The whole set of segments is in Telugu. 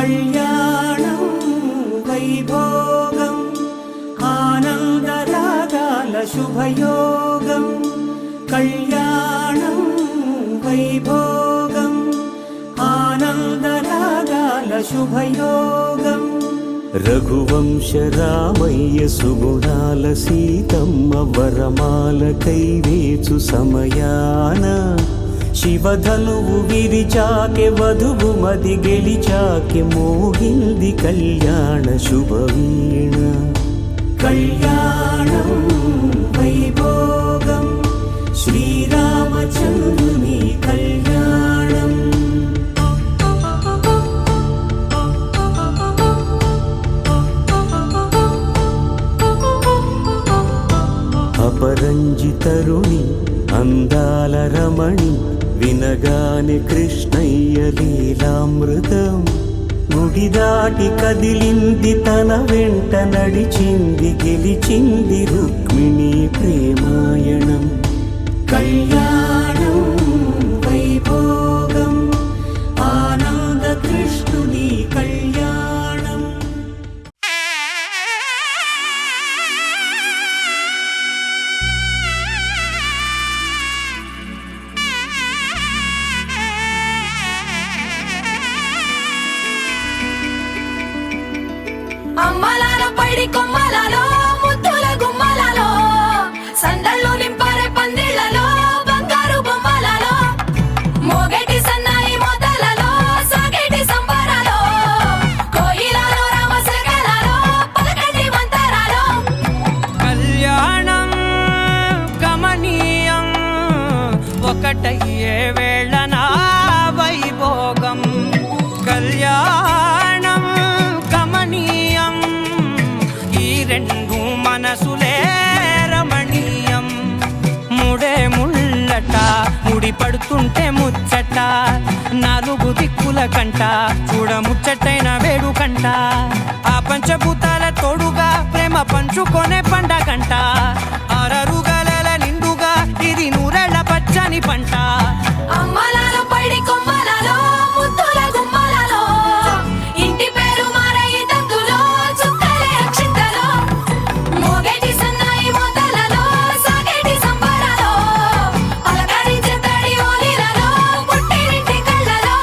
కళ్యాణం వైభోగం ఆనందరాగాల శుభయోగం కళ్యాణం వైభోగం ఆనందరాగాల శుభయోగం రఘువంశ రామయ్య సుగుణాల సీతమ్మ వరమాల కైవేచు సమయాన శివధనువు విరిచాకె వధువు మది గెలిచాకె మోగింది కళ్యాణ శుభవీణ కళ్యాణం వైభోగం శ్రీరామచంద్రుని కళ్యాణం అపరంజి తరుణి అందాల రమణి వినగానే కృష్ణయ్య లీలామృతం గుడి దాటి కదిలింది తన వెంట నడిచింది గెలిచింది రుక్మిణి ప్రేమాయణం కళ్యాణం వైభోగం ఆనంద కృష్ణుని కళ్యాణం అమ్మలాలో పైడి కొమ్మలలో ముద్దుల గుమ్మలలో సందళ్ళు నింపారే పందిళ్లలో బంగారు బొమ్మలలో మోగేటి సన్నాయి మోతలలో సాగేటి సంబరాలో కోయిలలో రామశకలలో పలకటి మంతరాలో కళ్యాణం గమనీయం ఒకటయ్యే వేళన వైభోగం కళ్యాణం గమనీయం ఈ రెండు మనసులే రమణీయం ముడే ముళ్ళట ముడి పడుతుంటే ముచ్చట నాలుగు దిక్కుల కంట చూడ ముచ్చటైన వేడుకంట ఆ పంచభూతాల తోడుగా ప్రేమ పంచుకొనే పండగంట ఆరరుగల నిండుగా ఇది నూరెళ్ళ పచ్చని పంట అమ్మలాలో పైడి కొమ్మలలో ముద్దుల గుమ్మలలో ఇంటి పేరు మారయి తందులో చుక్కలే అక్షింతలో మోగేటి సన్నాయి మోతలలో సాగేటి సంబరాలో అలకరించే తడి ఓలిలలో పుట్టినింటి కళ్ళలో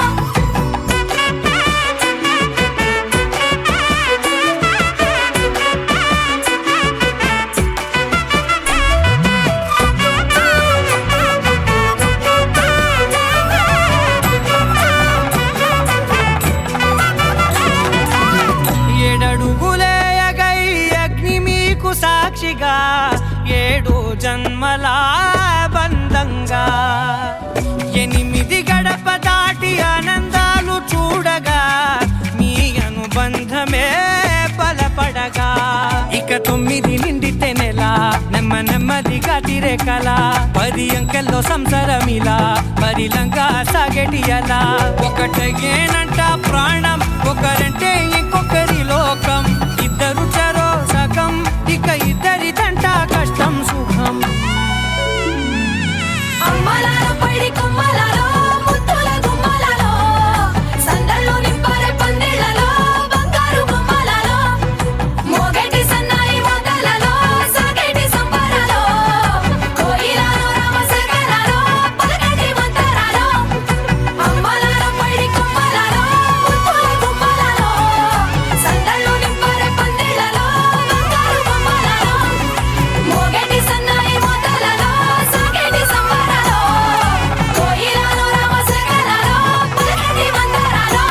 ఏడడుగులేయగై అగ్ని మీకు సాక్షిగా ఏడు జన్మల బంధంగా ఎనిమిది గడప దాటి ఆనందాలు చూడగా మీ అనుబంధమే బలపడగా ఇక 9 నిండితే నెల నెమ్మదిగా తిరే కల 10 అంకెల్లో సంసారమిలా పరిలంగా సాగేటి అలా ఒకటేనంట ప్రాణం ఒకరంటే ఇంకొకరి లోకం ఇద్దరు చరో సగం ఇక ఇద్దరిదంట కష్టం సుఖం అమ్మలాలో పైడి కొమ్మలలో ముద్దుల గుమ్మలలో సందళ్ళు నింపారే పందిళ్లలో బంగారు బొమ్మలలో మోగేటి సన్నాయి మోతలలో సాగేటి సంబరాలో కోయిలలో రామశకలలో పలకటి మంతరాలో అమ్మలాలో పైడి కొమ్మలలో ముద్దుల గుమ్మలలో సందళ్ళు నింపారే పందిళ్లలో బంగారు బొమ్మలలో మోగేటి సన్నాయి మోతలలో సాగేటి సంబరాలో కోయిలలో రామశకలలో పలకటి మంతరాలో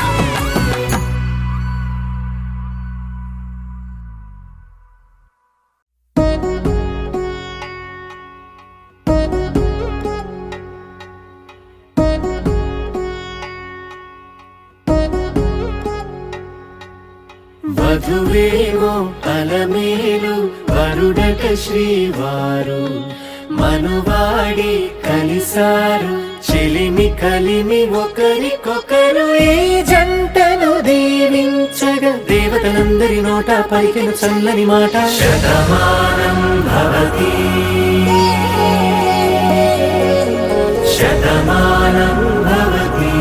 వధువేమో అలమేలు వరుడట శ్రీవారు మనువాడి కలిసారు చెలిమి కలిమి ఒకరికొకరు ఈ జంటను దీవించగా దేవతలందరి నోట పలికిన చల్లని మాట శతమానం భవతి శతమానం భవతి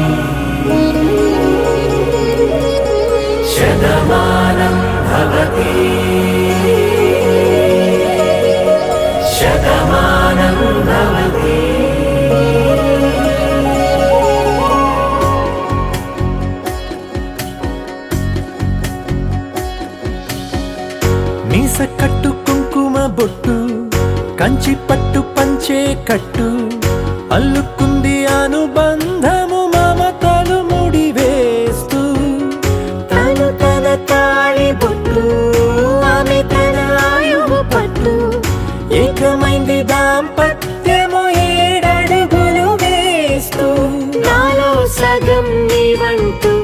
బొట్టు కంచి పట్టు పంచే కట్టు అల్లుకుంది అనుబంధము మమతలు ముడివేస్తూ తను తన తాళి బొట్టు ఆమె తన ఆయువు పట్టు ఏకమైంది దాంపత్యము 7 అడుగులు వేస్తూ నాలో సగం నీవంటూ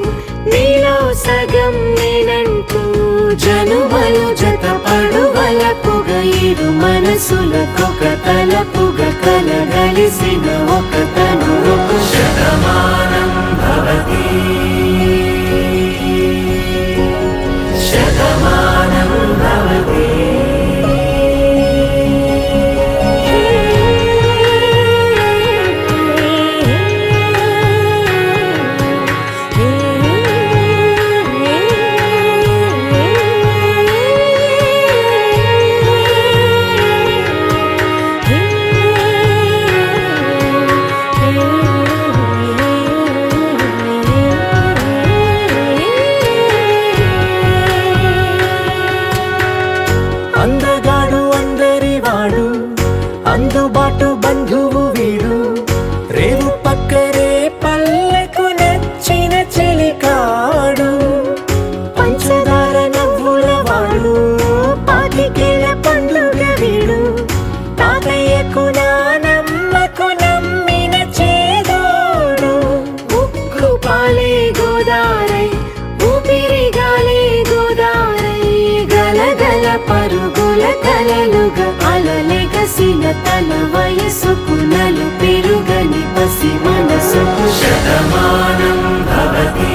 నీలో సగం నేనంటూ జనుమలు జత పడువలపుగ ఇరు మనసులకొక తలపుగ కలగలిసిన ఒక తను శతమానం భవతి శతమానం భవతి అందగాడు అందరివాడు అందుబాటు బంధువు వీడు రేవు పక్కరే పల్లెకు నచ్చిన చెలికాడు పంచదార నవ్వుల వాడు పాతికేల పండుగ వీడు తాతయ్యకు నానమ్మకు నమ్మిన చేదోడు ఉక్కు పాలే గోదారై ఊపిరిగాలే గోదారై గలగల పరుగుల కలలుగా అలలెగసిన తన వయసుకు నలు పెరుగని పసి మనసుకు శతమానం భవతి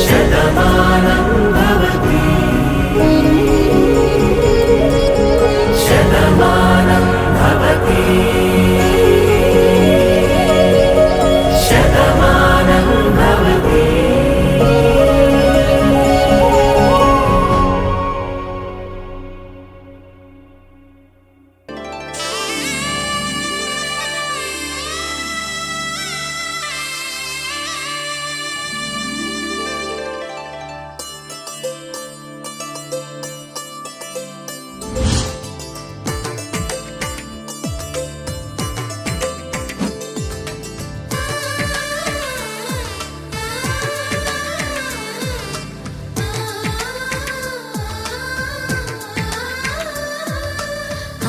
శతమానం భవతి శతమానం భవతి శతమానం భవతి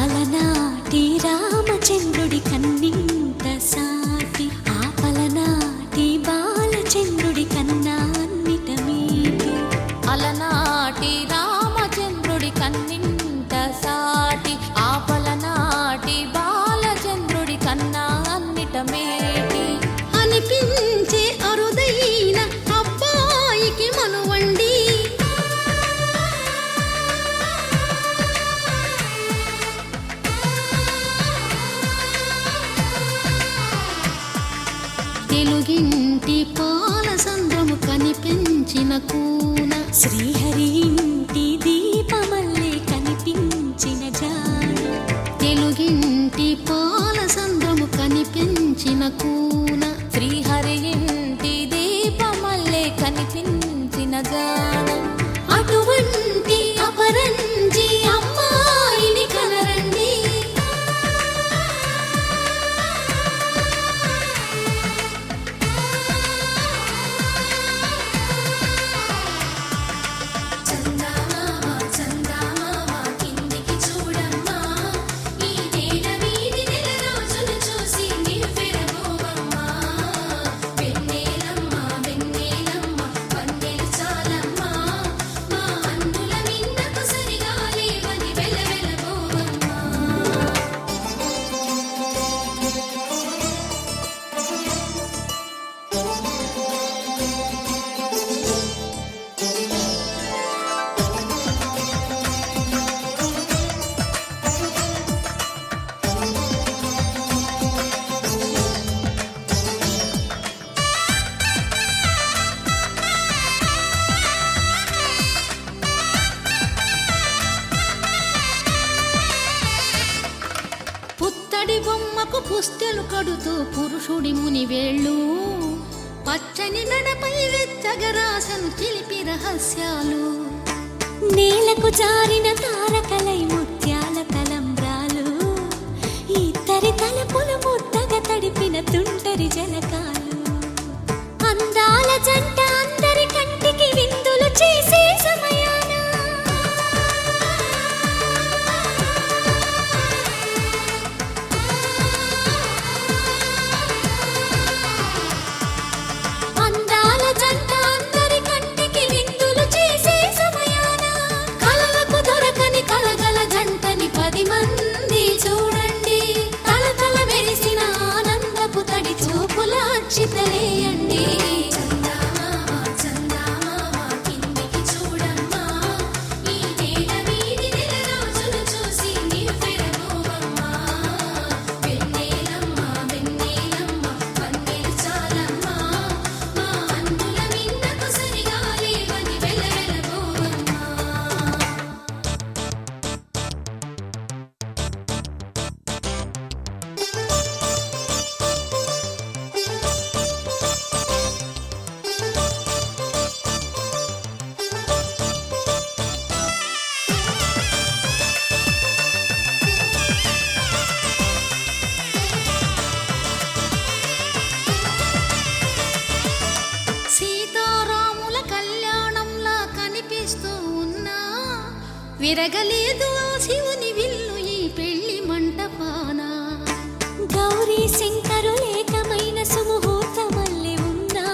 అలనాటి రామచంద్రుడి కన్నింత సాటి ఆపలనాటి బాలచంద్రుడి కన్నా అన్నిట మీటి అలనాటి రామచంద్రుడి కన్నింత సాటి ఆపలనాటి బాలచంద్రుడి కన్నా అన్నిట మేటి అనిపించే అరుదైన అబ్బాయికి మనువండి తెలుగింటి పాల సంద్రము కనిపించిన కూన శ్రీహరి ఇంటి దీపమల్లే కనిపించిన జాడ తెలుగింటి పాల సంద్రము కనిపించిన కూన శ్రీహరి ఇంటి దీపమల్లే కనిపించిన జాన అటువంటి అపరంజి అమ్మాయిని కనరండి చందమామ చందమామ కిందికి చూడమ్మా ఈ నేల వీధి నెల రోజులు చూసి నివ్వెరబోవమ్మా వెన్నెలమ్మ వెన్నెలమ్మ వన్నెలు చాలమ్మా మా అన్నుల మిన్నకు సరిగా లేవని వెలవెలబోవమ్మా పుత్తడి బొమ్మకు పుస్తెలు కడుతూ పురుషుడి ముని వేళ్ళు పచ్చని నడపై వెచ్చగరాసను చిలిపి రహస్యాలు నేలకు చెంగు జారిన తారకలై ముత్యాల తలంబ్రాలు ఇద్దరి తలపులు ముద్దగా తడిపిన తుంటరి జలకాలు అందాల జంట అందరి కంటికి విందులు చేసే సమయాన అందాల జంట అందరి కంటికి విందులు చేసే సమయాన కలలకు దొరకని కలగల జంటని 10 మంది చూడండి తలతల మెరిసిన ఆనందపు తడి చూపుల అచ్చితలేయండి సీతారాముల కళ్యాణంలా కనిపిస్తూ ఉన్నా విరగలేదు ఆ శివుని విల్లు ఈ పెళ్లి మంటపాన గౌరీ శంకరులేకమైన సుముహూర్తమల్లె ఉన్నా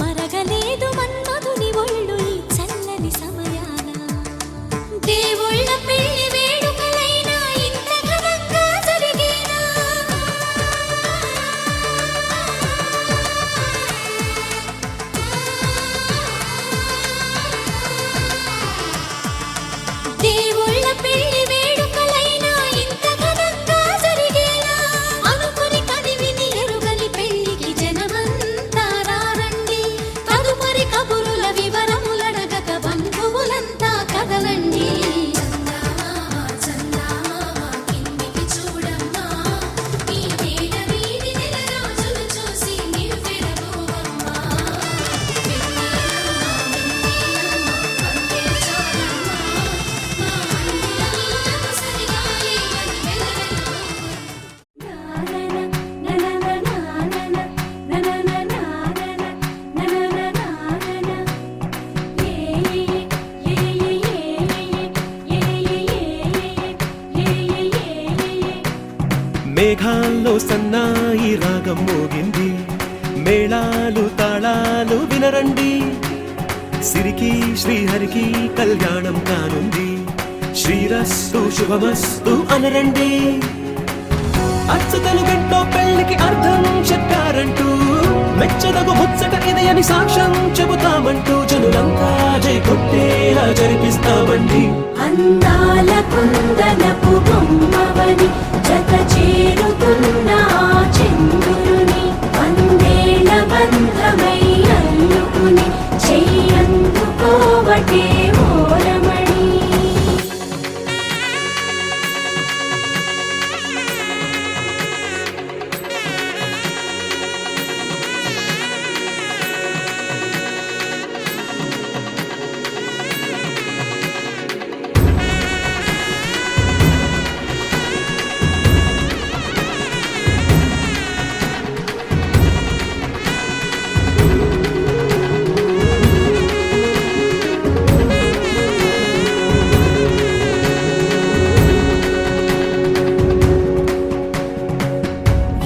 మరగలేదు మన్మధుని ఒళ్ళు ఈ చల్లని సమయాన దేవుళ్ళ పెళ్లి వేడుకలైనా ఇంత ఘనంగా జరిగేనా దేవుళ్ళ పెళ్లి వేడుకలైనా ఇంత ఘనంగా జరిగేనా అనుకుని కదివిని ఎరుగని పెళ్లికి జనమంతా రారండి తదుపరి కబురుల వివరములడగక బంధువులంతా కదలండి మేఘాల్లో సన్నాయి రాగం మోగింది మేళాలు తాళాలు వినరండి సిరికి శ్రీహరికి కళ్యాణం కానుంది శ్రీరస్తు శుభమస్తు అనరండి అచ్చతలు గంటో పెళ్లికి అర్థం చెప్పారంటూ మెచ్చదగు ముచ్చట ఇది అని సాక్ష్యం చెబుతామంటూ జనులంతా జై కొట్టేలా జరిపిస్తామండి అందాల కుందనపు బొమ్మవని జత చేరుతున్న ఆ చంద్రుని వందేల బంధమై అల్లుకుని చెయ్యందుకోవటే ఓరమణి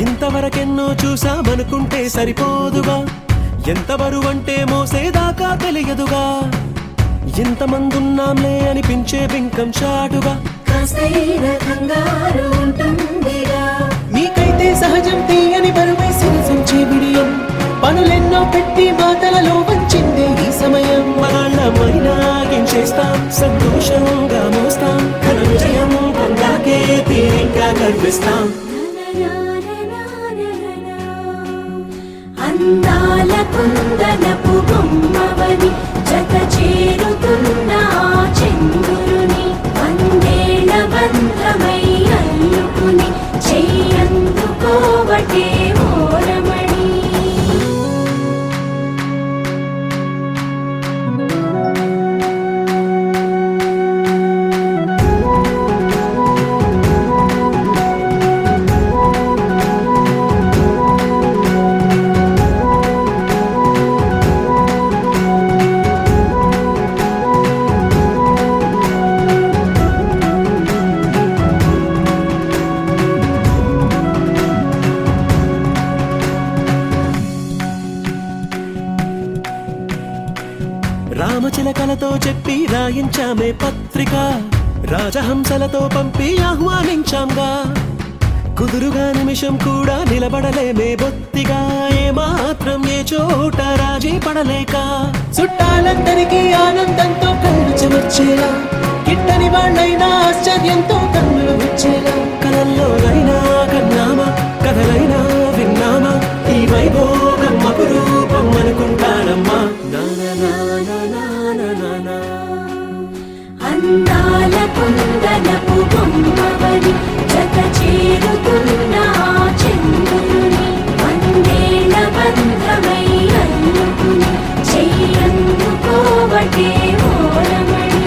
ఇంతవరకెన్నో చూసామనుకుంటే సరిపోదుగా ఎంత బరువంటే మోసేదాకా తెలియదుగా ఇంతమందున్నాంలే అనిపించే బింకం చాటుగా కాస్తైన కంగారు ఉంటుందిగా మీకైతే సహజం తీయని బరువే సిరసించే బిడియం పనులెన్నో పెట్టి మాటలలో వంచిందే ఈ సమయం మనాళ్ళమైనా గించేస్తాం సంతోషంగా మోస్తాం ఘన విజయం పొందాకే తీరిగ్గా కనిపిస్తాం అందాల కుందనపు బొమ్మవని జత చేరుతున్న ఆ చంద్రుని వందేల బంధమై అల్లుకుని చెయ్యందుకోవటే ఓరమణి మాటలతో చెప్పి రాయించామే పత్రిక, రాజహంసలతో పంపి ఆహ్వానించాంగా. కుదురుగా నిమిషం కూడా నిలబడలేమే బొత్తిగా, ఏ మాత్రం ఏ చోట రాజీ పడలేక. చుట్టాలందరికీ ఆనందంతో కళ్ళు చెమర్చేలా, గిట్టని వాళ్ళైనా ఆశ్చర్యంతో కన్నులు వచ్చేలా. కలల్లోనైనా కన్నామా, కథలైనా విన్నామా, ఈ వైభోగం అపురూపం అనుకుంటానమ్మా. అందాల కుందనపు బొమ్మవని జత చేరుతున్న ఆ చంద్రుని, వందేళ్ల బంధమై అల్లుకుని చెయ్యందుకోవటే ఓరమణి.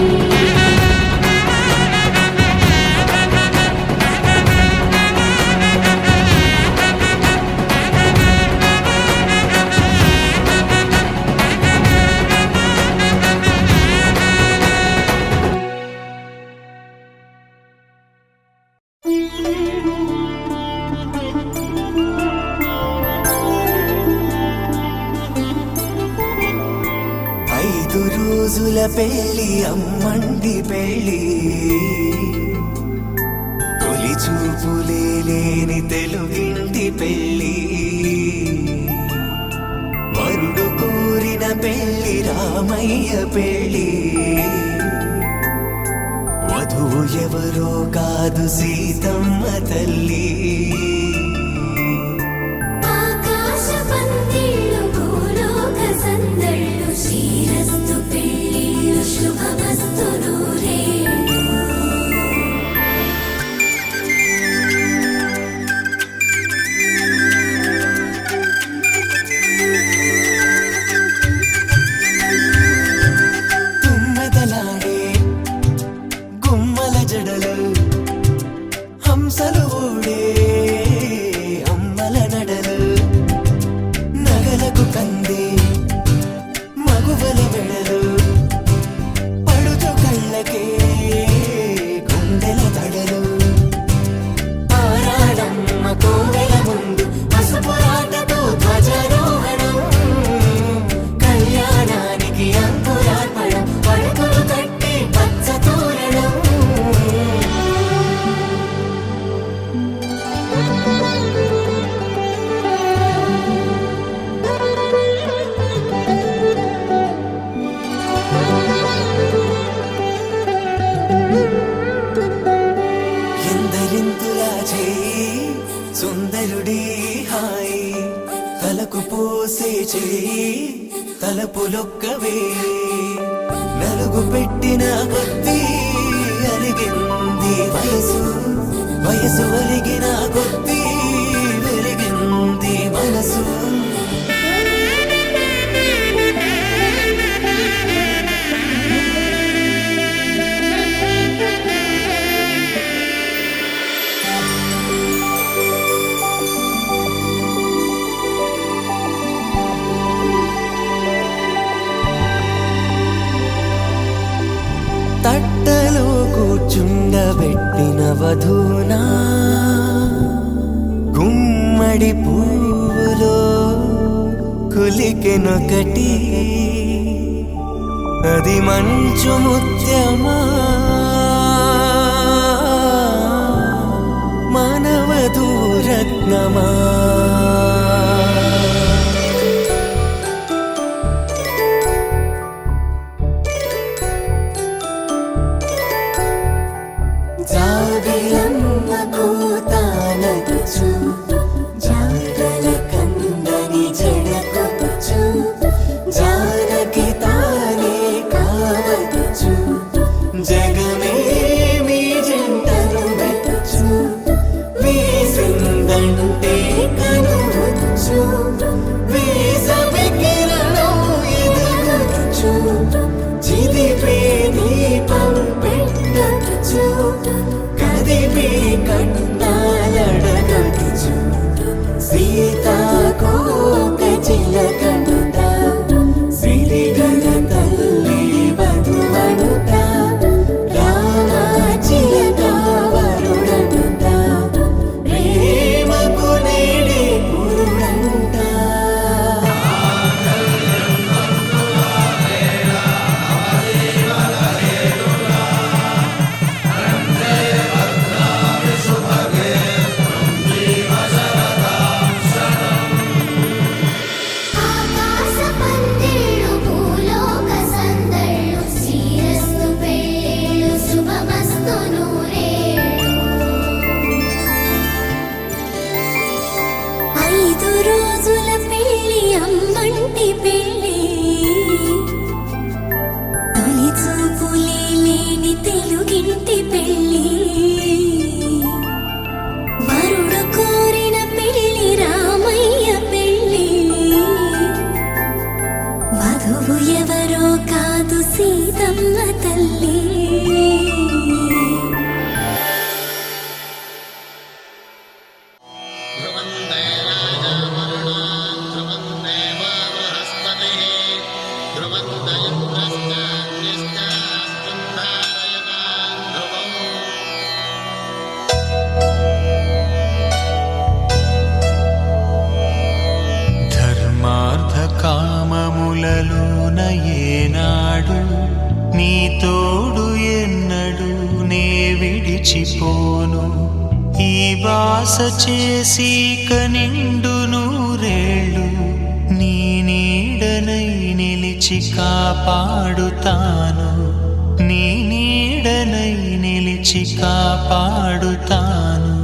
రోజుల పెళ్ళి అమ్మండి పెళ్ళి, తొలి చూపులే లేని తెలుగింటి పెళ్ళి. వరుడు కోరిన పెళ్ళి రామయ్య పెళ్ళి, వధువు ఎవరో కాదు సీతమ్మ తల్లి. హంసలు ఊడే అమ్మల నడలు, నగలకు కంది మగువల వెడలు, పడుచు కళ్ళకే గుండెల తడలు. ఆరాడమ్మ కోవెల ముందు పసుపురాటతో ధ్వజారోహణం, కళ్యాణానికి అంకురార్పణం, పడుకులు కట్టి పచ్చ తోరణం. ఎందరింతులా చేయి సుందరుడి హాయి, తలకు పోసే చేయి తలపులొక్కవే. నలుగు పెట్టిన కొద్దీ అలిగింది వయసు, వయసు ఒలిగిన కొద్దీ వెలిగింది మనసు. తట్టలో కూర్చుండబెట్టిన వధూనా, గుమ్మడి పువ్వులో కులికెనొకటి, అది మంచు ముత్యమా మానవధూరత్నమా. జాబిలమ్మ కోతానదుచు, జాడల కందని జడకొచ్చు, జానకి తానే కావదుచు, జగ తెలుగింటి పెళ్ళి వరుడు కోరిన పెళ్ళి రామయ్య పెళ్ళి వధువు ఎవరో కాదు సీతమ్మ తల్లి ధర్మార్థ కామములలోన ఏనాడు నీ తోడు ఎన్నడు నే విడిచిపోను ఈ వాస చేసి కనిండు నూరేళ్ళు నీ నీడనై నిలిచి కాపాడుతాను నీ నీడనై నిలిచి కాపాడుతాను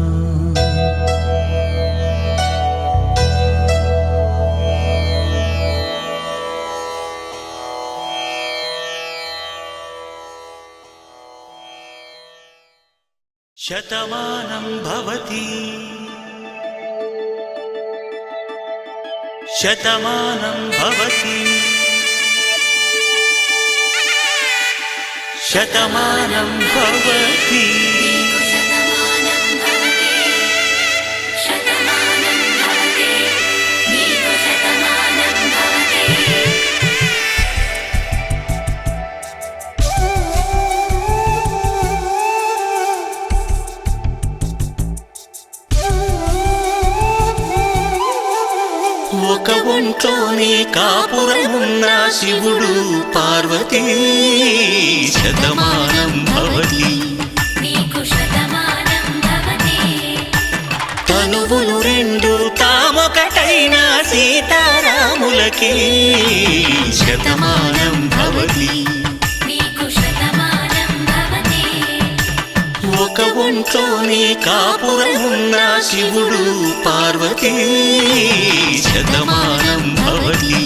శతమానం భవతి శతమానం భవతి శతమానం భవతి ఒక ఒంట్లోనే కాపురమున్న శివుడు పార్వతీ శతమానం భవతి తనువులు రెండు తామొకటైన సీతారాములకి శతమానం భవతి ఒక ఒంట్లోనే కాపురమున్న శివుడు పార్వతీ శతమానం భవతి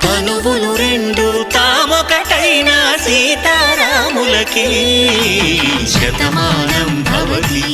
తనువులు రెండు తామొకటైన సీతారాములకి శతమానం భవతి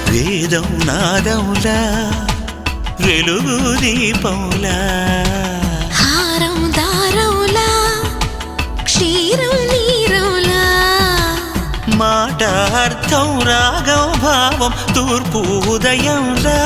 వేదం నాదములా వెలుగు దీపములా హారం దారవులా క్షీరం నీరవులా మాట అర్థం రాగం భావం తూర్పు ఉదయంలా